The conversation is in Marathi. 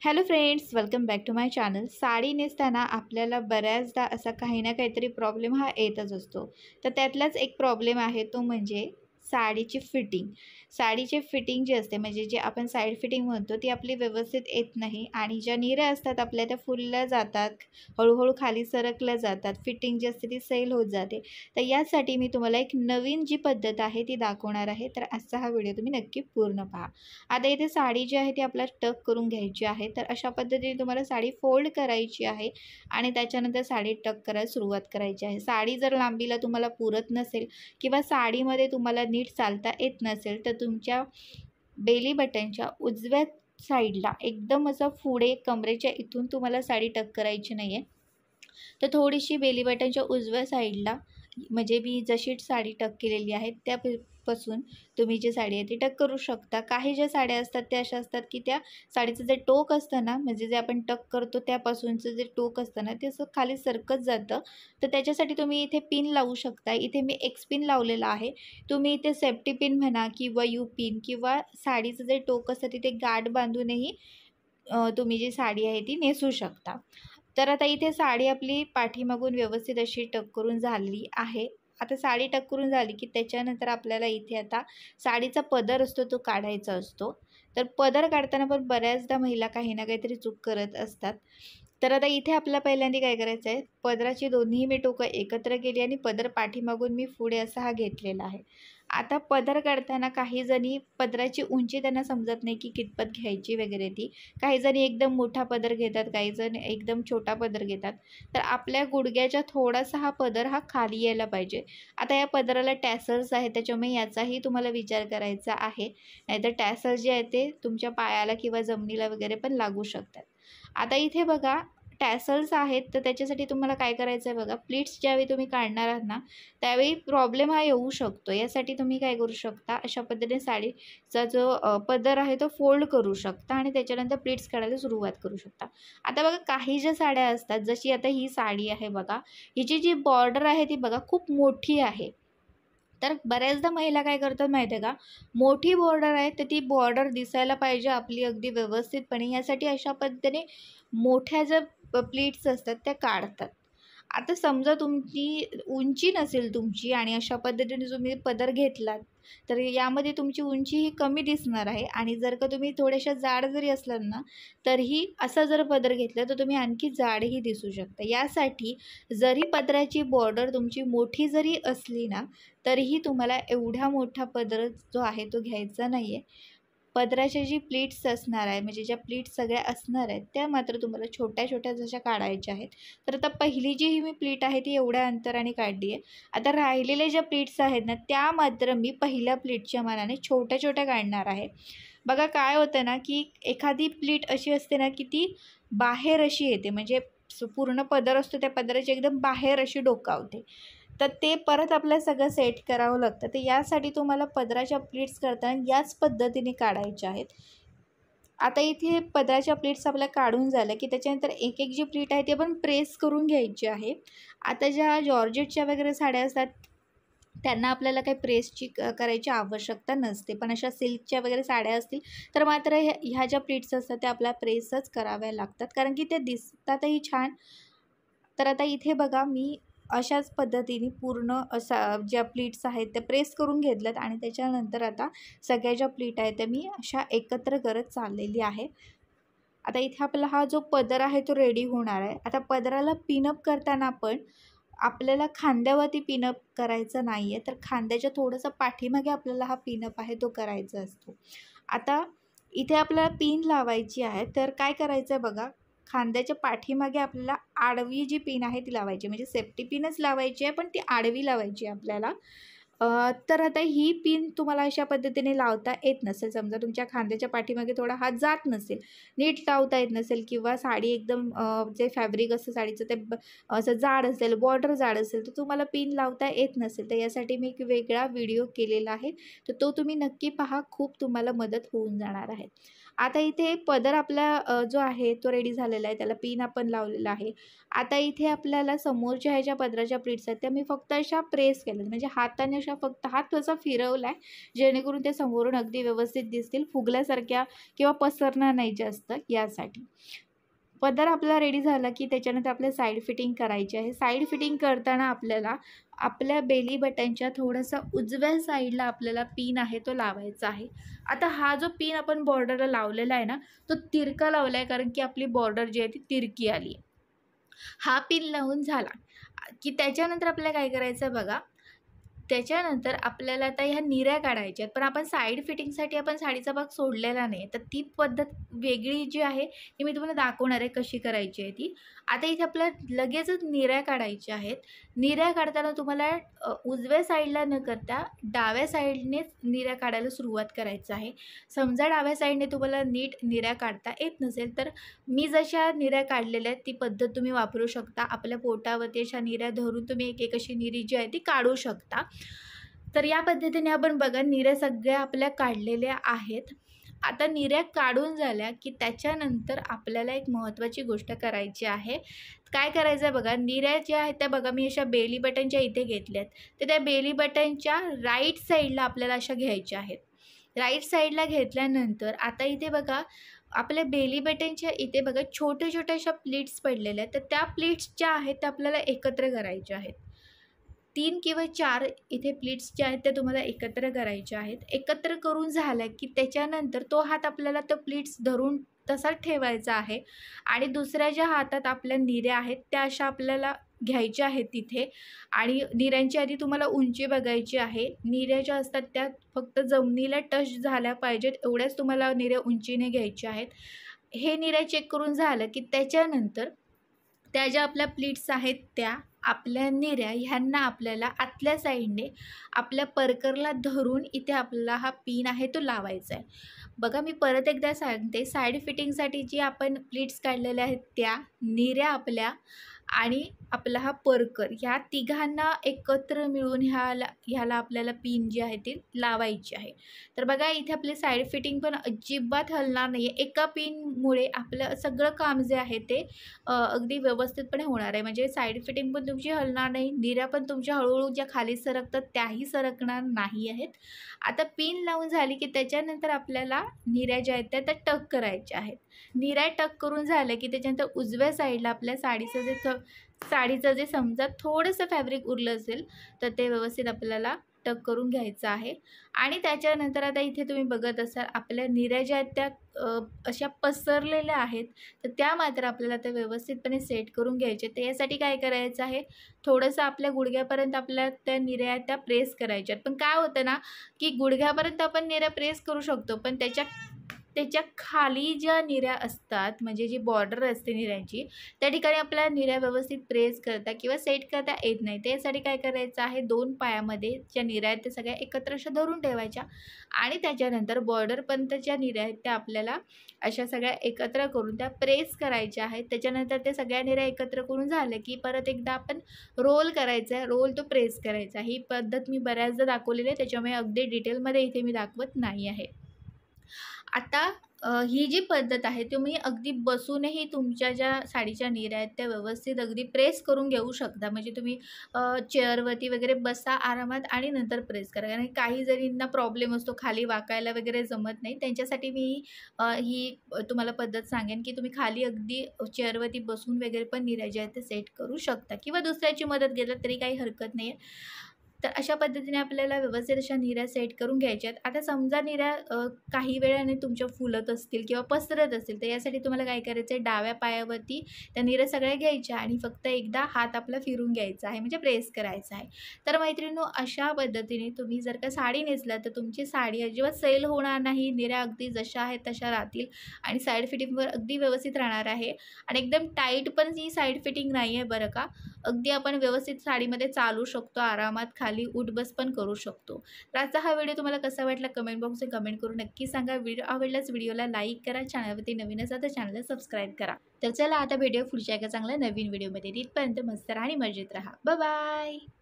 Hello friends, welcome back to my channel. Sari नेसताना आपल्याला बऱ्याचदा असा काही ना काहीतरी प्रॉब्लेम हा येतच असतो. तर त्यातलाच एक प्रॉब्लेम आहे तो म्हणजे साडीची फिटिंग. साडीची फिटिंग जी असते म्हणजे जे आपण साईड फिटिंग म्हणतो ती आपली व्यवस्थित येत नाही आणि ज्या निऱ्या असतात आपल्या त्या फुलल्या जातात, हळूहळू खाली सरकल्या जातात, फिटिंग जी असते ती सैल होत जाते. तर यासाठी मी तुम्हाला एक नवीन जी पद्धत आहे ती दाखवणार आहे. तर आजचा हा व्हिडिओ तुम्ही नक्की पूर्ण पहा. आता इथे साडी जी आहे ती आपल्याला टक करून घ्यायची आहे. तर अशा पद्धतीने तुम्हाला साडी फोल्ड करायची आहे आणि त्याच्यानंतर साडी टक करायला सुरुवात करायची आहे. साडी जर लांबीला तुम्हाला पुरत नसेल किंवा साडीमध्ये तुम्हाला नीट चालता येत नसेल तर तुमच्या बेली बटनच्या उजव्या साईडला एकदम असं पुढे कमरेच्या इथून तुम्हाला साडी टक करायची नाही आहे. तर थोडीशी बेली बटनच्या उजव्या साईडला म्हणजे मी जशी साडी टक केलेली आहे त्यापासून तुम्ही जी साडी आहे ती टक करू शकता. काही ज्या साड्या असतात त्या अशा असतात की त्या साडीचं जे टोक असतं ना, म्हणजे जे आपण टक करतो त्यापासूनचं जे टोक असतं ना ते असं खाली सरकत जातं. तर त्याच्यासाठी तुम्ही इथे पिन लावू शकता. इथे मी एक्स पिन लावलेला आहे. तुम्ही इथे सेफ्टी पिन म्हणा किंवा यू पिन किंवा साडीचं जे टोक असतं तिथे गाठ बांधूनही तुम्ही जी साडी आहे ती नेसू शकता. तर आता इथे साडी आपली पाठीमागून व्यवस्थित अशी टक करून झाली आहे. आता साडी टक करून झाली की त्याच्यानंतर आपल्याला इथे आता साडीचा पदर असतो तो काढायचा असतो. तर पदर काढताना पण बऱ्याचदा महिला काही ना काहीतरी चूक करत असतात. तर आता इथे आपल्याला पहिल्यांदा काय करायचं आहे, पदराची दोन्ही मी टोकं एकत्र केली आणि पदर पाठीमागून मी पुढे असा हा घेतलेला आहे. आता पदर काढताना काही जणी पदराची उंची त्यांना समजत नाही की कितपत घ्यायची वगैरे ती. काही जणी एकदम मोठा पदर घेतात, काही जण एकदम छोटा पदर घेतात. तर आपल्या गुडघ्याच्या थोडासा हा पदर हा खाली यायला पाहिजे. आता या पदराला टॅसल्स आहेत त्याच्यामुळे याचाही तुम्हाला विचार करायचा आहे. नाहीतर टॅसल्स जे आहेत ते तुमच्या पायाला किंवा जमिनीला वगैरे पण लागू शकतात. आता इथे बघा टॅसल्स आहेत तर त्याच्यासाठी तुम्हाला काय करायचं आहे बघा, प्लीट्स ज्यावेळी तुम्ही काढणार आहात ना त्यावेळी प्रॉब्लेम हा येऊ शकतो. यासाठी तुम्ही काय करू शकता, अशा पद्धतीने साडीचा जो पदर आहे तो फोल्ड करू शकता आणि त्याच्यानंतर प्लीट्स काढायला सुरुवात करू शकता. आता बघा काही ज्या साड्या असतात जशी आता ही साडी आहे बघा, हिची जी बॉर्डर आहे ती बघा खूप मोठी आहे. तर बऱ्याचदा महिला काय करतात माहिती आहे का, मोठी बॉर्डर आहे तर ती बॉर्डर दिसायला पाहिजे आपली अगदी व्यवस्थितपणे, यासाठी अशा पद्धतीने मोठ्या ज्या प्लीट्स असतात त्या काढतात. आता समजा तुमची उंची नसेल तुमची आणि अशा पद्धतीने तुम्ही पदर घेतलात तर यामध्ये तुमची उंची ही कमी दिसणार आहे आणि जर का तुम्ही थोड्याशा जाड जरी असलात ना तरीही असा जर पदर घेतला तर तुम्ही आणखी जाडही दिसू शकता. यासाठी जरी पदराची बॉर्डर तुमची मोठी जरी असली ना तरीही तुम्हाला एवढा मोठा पदर जो आहे तो घ्यायचा नाही आहे. पदराच्या जी प्लीट्स असणार आहे म्हणजे ज्या प्लीट्स सगळ्या असणार आहेत त्या मात्र तुम्हाला छोट्या छोट्या जशा काढायच्या आहेत. तर आता पहिली जी ही मी प्लीट आहे ती एवढ्या अंतराने काढली आहे. आता राहिलेल्या ज्या प्लीट्स आहेत ना त्या मात्र मी पहिल्या प्लीटच्या मानाने छोट्या छोट्या काढणार आहे. बघा काय होतं ना की एखादी प्लीट अशी असते ना की ती बाहेर अशी येते, म्हणजे पूर्ण पदर असतो त्या पदराची एकदम बाहेर अशी डोकावते. तर ते परत आपल्याला सगळं सेट करावं लागतं. तर यासाठी तुम्हाला पदराच्या प्लीट्स करताना याच पद्धतीने काढायच्या आहेत. आता इथे पदराच्या प्लीट्स आपल्याला काढून झाल्या की त्याच्यानंतर एक एक जी प्लीट आहे ती आपण प्रेस करून घ्यायची आहे. आता ज्या जॉर्जेटच्या वगैरे साड्या असतात त्यांना आपल्याला काही प्रेसची करायची आवश्यकता नसते. पण अशा सिल्कच्या वगैरे साड्या असतील तर मात्र ह्या ज्या प्लीट्स असतात त्या आपल्याला प्रेसच कराव्या लागतात कारण की त्या दिसतातही छान. तर आता इथे बघा मी अशाच पद्धतीने पूर्ण असा ज्या प्लीट्स आहेत त्या प्रेस करून घेतल्यात आणि त्याच्यानंतर आता सगळ्या ज्या प्लीट आहेत त्या मी अशा एकत्र करत चाललेली आहे. आता इथे आपला हा जो पदर आहे तो रेडी होणार आहे. आता पदराला पिनअप करताना पण आपल्याला खांद्यावरती पिनअप करायचं नाही आहे, तर खांद्याच्या थोडंसं पाठीमागे आपल्याला हा पिनअप आहे तो करायचा असतो. आता इथे आपल्याला पिन लावायची आहे तर काय करायचं आहे बघा, खांद्याच्या पाठीमागे आपल्याला आडवी जी पिन आहे ती लावायची, म्हणजे सेफ्टी पिनच लावायची आहे पण ती आडवी लावायची आहे आपल्याला. तर आता ही पिन तुम्हाला अशा पद्धतीने लावता येत नसेल, समजा तुमच्या खांद्याच्या पाठीमागे थोडा हात जात नसेल, नीट लावता येत नसेल किंवा साडी एकदम जे फॅब्रिक असतं साडीचं ते असं जाड असेल, बॉर्डर जाड असेल तर तुम्हाला पिन लावता येत नसेल तर यासाठी मी एक वेगळा व्हिडिओ केलेला आहे तर तो तुम्ही नक्की पहा, खूप तुम्हाला मदत होऊन जाणार आहे. आता इथे पदर आपला जो आहे तो रेडी झालेला आहे, त्याला पिन आपण लावलेला आहे. आता इथे आपल्याला समोरच्या ह्याच्या पदराच्या प्लीट्स आहेत त्या मी फक्त अशा प्रेस केल्या, म्हणजे हाताने अशा फक्त हात असा फिरवला आहे, जेणेकरून ते समोरून अगदी व्यवस्थित दिसतील, फुगल्यासारख्या किंवा पसरणार नाही जास्त यासाठी. पदर आपला रेडी झाला की त्याच्यानंतर आपल्याला साईड फिटिंग करायची आहे. साईड फिटिंग करताना आपल्याला आपल्या बेली बटनच्या थोडंसं उजव्या साईडला आपल्याला पिन आहे तो लावायचा आहे. आता हा जो पिन आपण बॉर्डरला लावलेला आहे ना, तो तिरका लावला आहे, कारण की आपली बॉर्डर जी आहे ती तिरकी आली आहे. हा पिन लावून झाला की त्याच्यानंतर आपल्याला काय करायचं आहे बघा, त्याच्यानंतर आपल्याला आता ह्या निऱ्या काढायच्या आहेत, पण आपण साईड फिटिंगसाठी आपण साडीचा भाग सोडलेला नाही, तर ती पद्धत वेगळी जी आहे ती मी तुम्हाला दाखवणार आहे कशी करायची आहे ती. आता इथे आपल्याला लगेचच निऱ्या काढायच्या आहेत. निऱ्या काढताना तुम्हाला उजव्या साईडला न करता डाव्या साईडनेच निऱ्या काढायला सुरुवात करायचं आहे. समजा डाव्या साईडने तुम्हाला नीट निऱ्या काढता येत नसेल तर मी जशा निऱ्या काढलेल्या आहेत ती पद्धत तुम्ही वापरू शकता. आपल्या पोटावरती अशा निऱ्या धरून तुम्ही एक एक अशी निरी जी आहे ती काढू शकता. तर या पद्धतीने आपण बघा निऱ्या सगळ्या आपल्या काढलेल्या आहेत. आता निऱ्या काढून झाल्या की त्याच्यानंतर आपल्याला एक महत्त्वाची गोष्ट करायची आहे. काय करायचं आहे बघा, निऱ्या ज्या आहेत त्या बघा मी अशा बेली बटनच्या इथे घेतल्यात, तर त्या बेली बटनच्या राईट साईडला आपल्याला अशा घ्यायच्या आहेत. राईट साईडला घेतल्यानंतर आता इथे बघा आपल्या बेली बटनच्या इथे बघा छोटे छोटे अशा प्लीट्स पडलेल्या आहेत, तर त्या प्लीट्स ज्या आहेत त्या आपल्याला एकत्र करायच्या आहेत. 3 किंवा 4 इथे प्लीट्स ज्या आहेत त्या तुम्हाला एकत्र करायच्या आहेत. एकत्र करून झाल्या की त्याच्यानंतर तो हात आपल्याला तो प्लीट्स धरून तसाच ठेवायचा आहे आणि दुसऱ्या ज्या हातात आपल्या निऱ्या आहेत त्या अशा आपल्याला घ्यायच्या आहेत तिथे. आणि निऱ्यांची आधी तुम्हाला उंची बघायची आहे. निऱ्या ज्या असतात त्या फक्त जमिनीला टच झाल्या पाहिजेत, एवढ्याच तुम्हाला निऱ्या उंचीने घ्यायच्या आहेत. हे निऱ्या चेक करून झालं की त्याच्यानंतर त्या ज्या आपल्या प्लीट्स आहेत त्या आपल्या निऱ्या ह्यांना आपल्याला आतल्या साईडने आपल्या परकरला धरून इथे आपल्याला हा पिन आहे तो लावायचा आहे. बघा मी परत एकदा सांगते, साईड फिटिंगसाठी जी आपण प्लीट्स काढलेल्या आहेत त्या निऱ्या आपल्या आणि आपला हा परकर ह्या तिघांना एकत्र मिळून ह्याला आपल्याला पिन जी आहे ती लावायची आहे. तर बघा इथे आपली साईड फिटिंग पण अजिबात हलणार नाही आहे. एका पिनमुळे आपलं सगळं काम जे आहे ते अगदी व्यवस्थितपणे होणार आहे. म्हणजे साईड फिटिंग पण तुमची हलणार नाही, निऱ्या पण तुमच्या हळूहळू ज्या खाली सरकतात त्याही सरकणार नाही आहेत. आता पिन लावून झाली की त्याच्यानंतर आपल्याला निऱ्या ज्या आहेत त्या टक करायच्या आहेत. निऱ्या टक करून झालं की त्याच्यानंतर उजव्या साईडला आपल्या साडीचं जे समजा थोडंसं फॅब्रिक उरलं असेल तर ते व्यवस्थित आपल्याला टक करून घ्यायचं आहे. आणि त्याच्यानंतर आता इथे तुम्ही बघत असाल आपल्या निऱ्या ज्या आहेत त्या अशा पसरलेल्या आहेत, तर त्या मात्र आपल्याला त्या व्यवस्थितपणे सेट करून घ्यायचे. तर यासाठी काय करायचं आहे, थोडंसं आपल्या गुडघ्यापर्यंत आपल्या त्या निऱ्या त्या प्रेस करायच्या आहेत. पण काय होतं ना की गुडघ्यापर्यंत आपण निऱ्या प्रेस करू शकतो, पण त्याच्या खाली ज्या निऱ्या असतात म्हणजे जी बॉर्डर असते निऱ्यांची त्या ठिकाणी आपल्याला निऱ्या व्यवस्थित प्रेस करता किंवा सेट करता येत नाही. त्यासाठी काय करायचं आहे, 2 पायामध्ये ज्या निऱ्या आहेत त्या सगळ्या एकत्र अशा धरून ठेवायच्या आणि त्याच्यानंतर बॉर्डरपर्यंत ज्या निऱ्या आहेत त्या आपल्याला अशा सगळ्या एकत्र करून त्या प्रेस करायच्या आहेत. त्याच्यानंतर त्या सगळ्या निऱ्या एकत्र करून झालं की परत एकदा आपण रोल करायचा आहे, रोल तो प्रेस करायचा. ही पद्धत मी बऱ्याचदा दाखवलेली आहे, त्याच्यामुळे अगदी डिटेलमध्ये इथे मी दाखवत नाही आहे. आता ही जी पद्धत आहे तुम्ही अगदी बसूनही तुमच्या ज्या साडीच्या निऱ्या आहेत त्या व्यवस्थित अगदी प्रेस करून घेऊ शकता. म्हणजे तुम्ही चेअरवरती वगैरे बसा आरामात आणि नंतर प्रेस करा. कारण काही जणींना प्रॉब्लेम असतो, खाली वाकायला वगैरे जमत नाही, त्यांच्यासाठी मी ही तुम्हाला पद्धत सांगेन की तुम्ही खाली अगदी चेअरवरती बसून वगैरे पण निऱ्या ज्या आहेत ते सेट करू शकता किंवा दुसऱ्याची मदत घेतली तरी काही हरकत नाही आहे. तर अशा पद्धतीने आपल्याला व्यवस्थित अशा निऱ्या सेट करून घ्यायच्या आहेत. आता समजा निऱ्या काही वेळाने तुमच्या फुलत असतील किंवा पसरत असतील, तर यासाठी तुम्हाला काय करायचं आहे, डाव्या पायावरती त्या निऱ्या सगळ्या घ्यायच्या आणि फक्त एकदा हात आपला फिरून घ्यायचा आहे, म्हणजे प्रेस करायचा आहे. तर मैत्रिणींनो, अशा पद्धतीने तुम्ही जर का साडी नेसला तर तुमची साडी अजिबात सैल होणार नाही. निऱ्या अगदी जशा आहेत तशा राहतील आणि साईड फिटिंगवर अगदी व्यवस्थित राहणार आहे. आणि एकदम टाईट पण ही साईड फिटिंग नाही आहे बरं का. अगदी आपण व्यवस्थित साडीमध्ये चालू शकतो, आरामात खाली उठबस पण करू शकतो. तर आजचा हा व्हिडिओ तुम्हाला कसा वाटला कमेंट बॉक्समध्ये कमेंट करून नक्की सांगा. व्हिडिओ आवडल्यास व्हिडिओला लाईक करा, चॅनलवरती नवीन असाल तर चॅनलला सबस्क्राईब करा. तर चला आता भेटूया पुढच्या एका चांगल्या नवीन व्हिडिओमध्ये. तिथपर्यंत मस्त राहा आणि मजेत राहा. Bye bye.